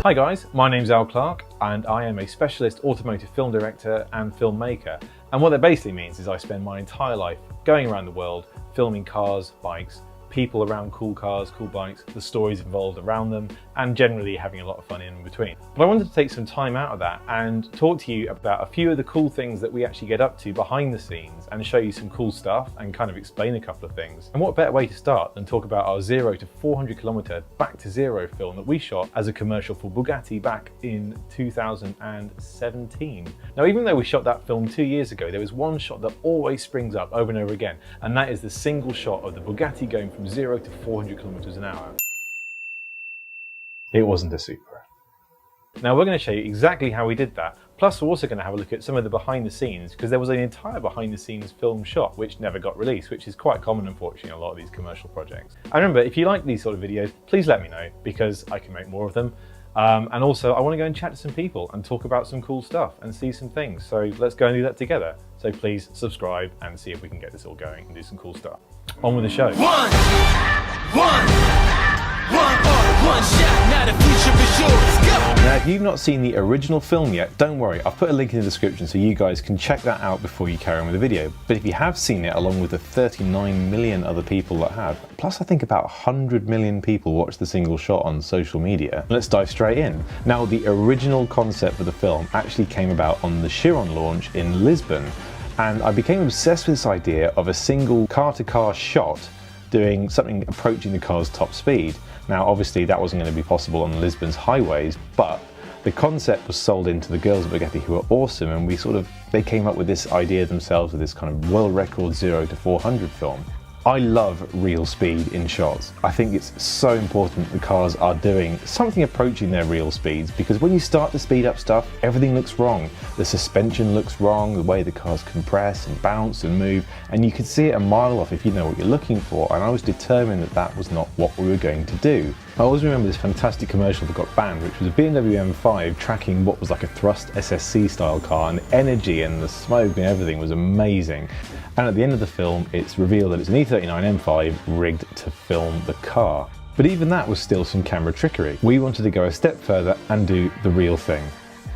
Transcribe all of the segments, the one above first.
Hi guys, my name's Al Clark and I am a specialist automotive film director and filmmaker. And what that basically means is I spend my entire life going around the world filming cars, bikes, people around cool cars, cool bikes, the stories involved around them, and generally having a lot of fun in between. But I wanted to take some time out of that and talk to you about a few of the cool things that we actually get up to behind the scenes and show you some cool stuff and kind of explain a couple of things. And what better way to start than talk about our 0 to 400 kilometer back to zero film that we shot as a commercial for Bugatti back in 2017. Now, even though we shot that film 2 years ago, there was one shot that always springs up over and over again, and that is the single shot of the Bugatti going from 0 to 400 kilometers an hour. It wasn't a Supra. Now we're going to show you exactly how we did that, plus we're also going to have a look at some of the behind the scenes, because there was an entire behind the scenes film shot which never got released, which is quite common unfortunately in a lot of these commercial projects. And remember, if you like these sort of videos, please let me know, because I can make more of them. And also I want to go and chat to some people and talk about some cool stuff and see some things, so let's go and do that together. So please subscribe and see if we can get this all going and do some cool stuff. On with the show. One shot, now the future is yours. Go! Now, if you've not seen the original film yet, don't worry, I've put a link in the description so you guys can check that out before you carry on with the video. But if you have seen it, along with the 39 million other people that have, plus I think about 100 million people watch the single shot on social media, let's dive straight in. Now, the original concept for the film actually came about on the Chiron launch in Lisbon, and I became obsessed with this idea of a single car-to-car shot doing something approaching the car's top speed. Now obviously that wasn't going to be possible on Lisbon's highways, but the concept was sold into the girls at Bugatti, who are awesome, and they came up with this idea themselves with this kind of world record 0 to 400 film. I love real speed in shots. I think it's so important the cars are doing something approaching their real speeds, because when you start to speed up stuff, everything looks wrong. The suspension looks wrong, the way the cars compress and bounce and move, and you can see it a mile off if you know what you're looking for, and I was determined that that was not what we were going to do. I always remember this fantastic commercial that got banned, which was a BMW M5 tracking what was like a thrust SSC style car, and the energy and the smoke and everything was amazing. And at the end of the film, it's revealed that it's an E39 M5 rigged to film the car. But even that was still some camera trickery. We wanted to go a step further and do the real thing.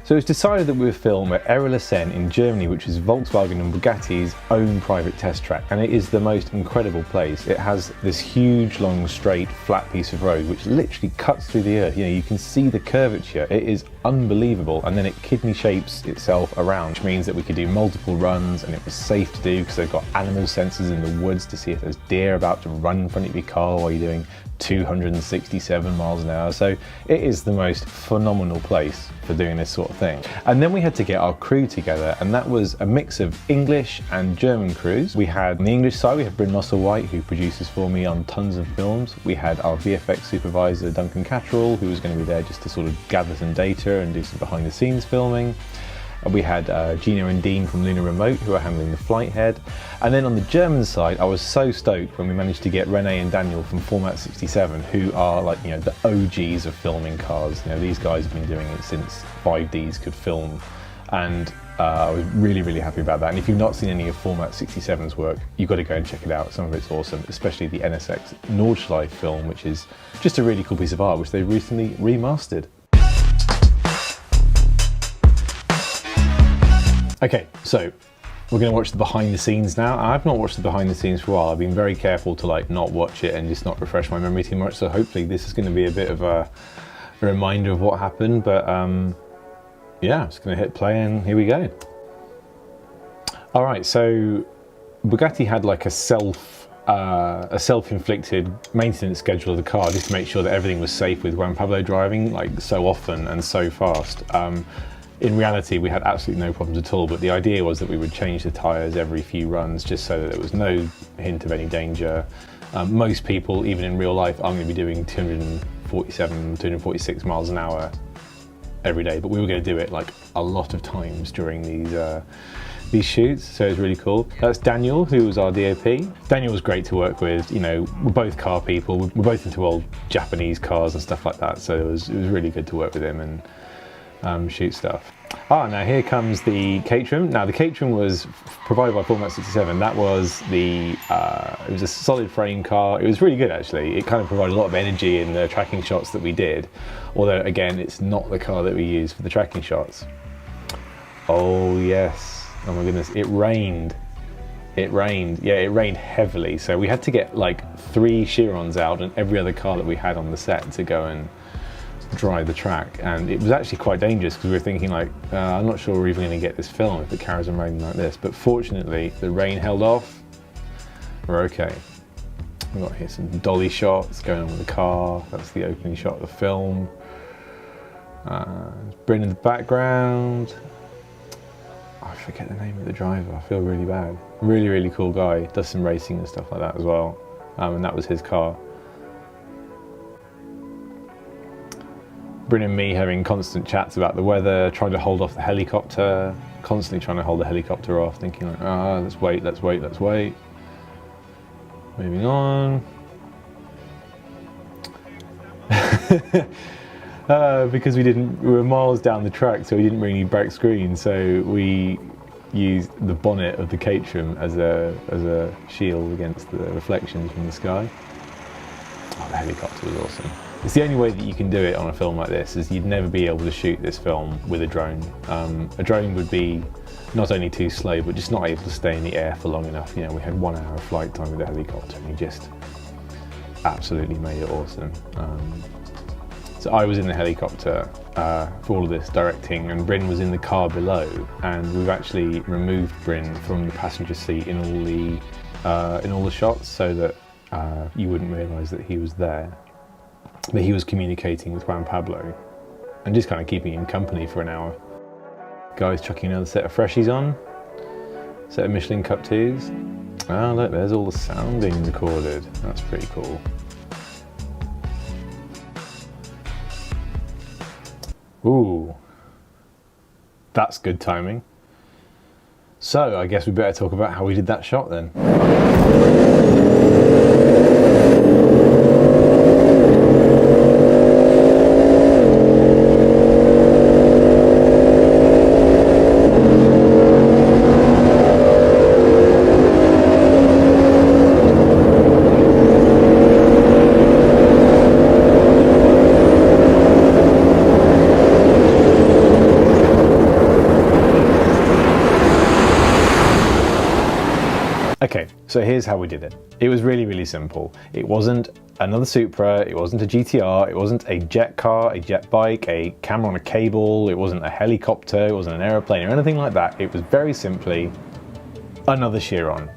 So it was decided that we would film at Aire-la-Seine in Germany, which is Volkswagen and Bugatti's own private test track. And it is the most incredible place. It has this huge, long, straight, flat piece of road, which literally cuts through the earth. You know, you can see the curvature. It is unbelievable. And then it kidney shapes itself around, which means that we could do multiple runs, and it was safe to do because they've got animal sensors in the woods to see if there's deer about to run in front of your car while you're doing 267 miles an hour. So it is the most phenomenal place for doing this sort of thing. And then we had to get our crew together, and that was a mix of English and German crews. We had on the English side, we had Bryn White, who produces for me on tons of films. We had our VFX supervisor, Duncan Catterall, who was going to be there just to sort of gather some data and do some behind the scenes filming. We had Gino and Dean from Lunar Remote, who are handling the flight head. And then on the German side, I was so stoked when we managed to get Rene and Daniel from Format 67, who are like, you know, the OGs of filming cars. You know, these guys have been doing it since 5Ds could film. And I was really, really happy about that. And if you've not seen any of Format 67's work, you've got to go and check it out. Some of it's awesome, especially the NSX Nordschleife film, which is just a really cool piece of art, which they recently remastered. Okay, so we're going to watch the behind the scenes now. I've not watched the behind the scenes for a while. I've been very careful to like not watch it and just not refresh my memory too much. So hopefully this is going to be a bit of a reminder of what happened. But yeah, I'm just going to hit play and here we go. All right, so Bugatti had like a self-inflicted maintenance schedule of the car just to make sure that everything was safe with Juan Pablo driving like so often and so fast. In reality, we had absolutely no problems at all, but the idea was that we would change the tyres every few runs just so that there was no hint of any danger. Most people, even in real life, aren't going to be doing 247, 246 miles an hour every day, but we were going to do it like a lot of times during these shoots, so it was really cool. That's Daniel, who was our DOP. Daniel was great to work with. You know, we're both car people. We're both into old Japanese cars and stuff like that, so it was really good to work with him. And shoot stuff. Now here comes the Chiron. Now the Chiron was provided by Format 67. That was it was a solid frame car. It was really good actually. It kind of provided a lot of energy in the tracking shots that we did. Although again, it's not the car that we used for the tracking shots. Oh yes, oh my goodness, it rained. It rained, yeah, it rained heavily. So we had to get like 3 Chirons out and every other car that we had on the set to go and dry the track, and it was actually quite dangerous because we were thinking like, I'm not sure we're even going to get this film if it carries on raining like this, but fortunately the rain held off. We're okay. We've got here some dolly shots going on with the car. That's the opening shot of the film. Bryn in the background. I forget the name of the driver, I feel really bad. Really cool guy, does some racing and stuff like that as well, and that was his car. Bryn and me having constant chats about the weather, trying to hold off the helicopter, constantly trying to hold the helicopter off, thinking like, let's wait. Moving on. Because we were miles down the track, so we didn't really need back screen, so we used the bonnet of the Chiron as a shield against the reflections from the sky. Oh, the helicopter was awesome. It's the only way that you can do it on a film like this, is you'd never be able to shoot this film with a drone. A drone would be not only too slow, but just not able to stay in the air for long enough. You know, we had 1 hour of flight time with the helicopter, and he just absolutely made it awesome. So I was in the helicopter for all of this directing, and Bryn was in the car below, and we've actually removed Bryn from the passenger seat in all the shots so that you wouldn't realise that he was there. But he was communicating with Juan Pablo and just kind of keeping him company for an hour. Guys chucking another set of freshies on, set of Michelin Cup 2s. Oh look, there's all the sound being recorded. That's pretty cool. Ooh, that's good timing. So I guess we better talk about how we did that shot then. Okay, so here's how we did it. It was really simple. It wasn't another Supra, it wasn't a GTR, it wasn't a jet car, a jet bike, a camera on a cable, it wasn't a helicopter, it wasn't an aeroplane or anything like that. It was very simply another Chiron.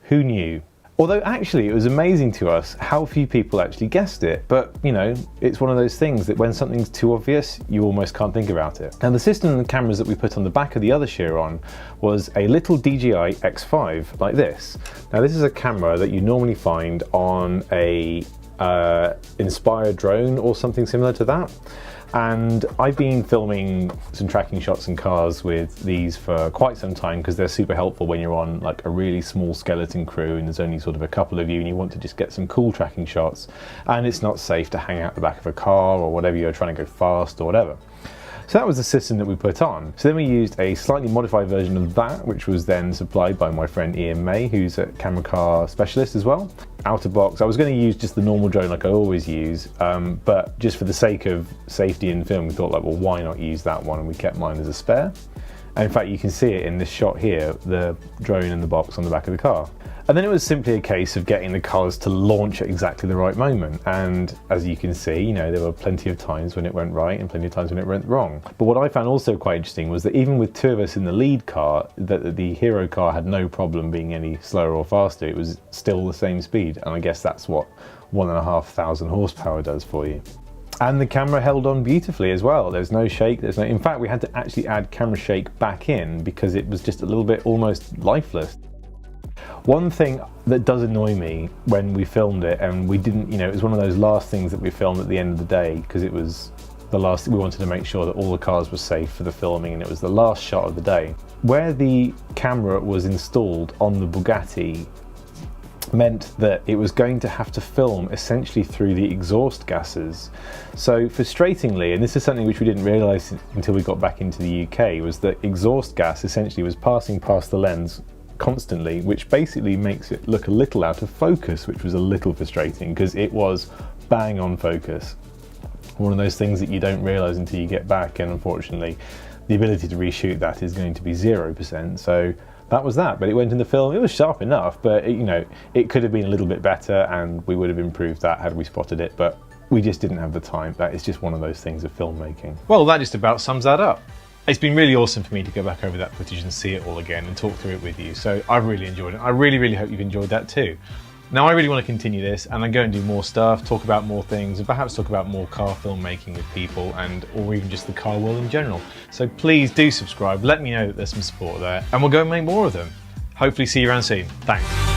Who knew? Although actually it was amazing to us how few people actually guessed it, but you know, it's one of those things that when something's too obvious, you almost can't think about it. Now the system and the cameras that we put on the back of the other Chiron was a little DJI X5 like this. Now this is a camera that you normally find on a Inspire drone or something similar to that. And I've been filming some tracking shots in cars with these for quite some time because they're super helpful when you're on like a really small skeleton crew and there's only sort of a couple of you and you want to just get some cool tracking shots and it's not safe to hang out the back of a car or whatever, you're trying to go fast or whatever. So that was the system that we put on. So then we used a slightly modified version of that, which was then supplied by my friend Ian May, who's a camera car specialist as well. Out of box, I was going to use just the normal drone like I always use, but just for the sake of safety in film, we thought like, well, why not use that one? And we kept mine as a spare. And in fact, you can see it in this shot here, the drone in the box on the back of the car. And then it was simply a case of getting the cars to launch at exactly the right moment. And as you can see, you know, there were plenty of times when it went right and plenty of times when it went wrong. But what I found also quite interesting was that even with 2 of us in the lead car, that the hero car had no problem being any slower or faster. It was still the same speed. And I guess that's what 1,500 horsepower does for you. And the camera held on beautifully as well. There's no shake, in fact, we had to actually add camera shake back in because it was just a little bit almost lifeless. One thing that does annoy me when we filmed it, and we didn't, you know, it was one of those last things that we filmed at the end of the day because it was the last, we wanted to make sure that all the cars were safe for the filming and it was the last shot of the day. Where the camera was installed on the Bugatti meant that it was going to have to film essentially through the exhaust gases. So frustratingly, and this is something which we didn't realise until we got back into the UK, was that exhaust gas essentially was passing past the lens constantly, which basically makes it look a little out of focus, which was a little frustrating because it was bang on focus. One of those things that you don't realise until you get back, and unfortunately the ability to reshoot that is going to be 0%. So that was that, but it went in the film. It was sharp enough, but it could have been a little bit better, and we would have improved that had we spotted it, but we just didn't have the time. That is just one of those things of filmmaking. Well, that just about sums that up. It's been really awesome for me to go back over that footage and see it all again and talk through it with you. So I've really enjoyed it. I really hope you've enjoyed that too. Now I really want to continue this and then go and do more stuff, talk about more things, and perhaps talk about more car filmmaking with people, or even just the car world in general. So please do subscribe, let me know that there's some support there, and we'll go and make more of them. Hopefully see you around soon. Thanks.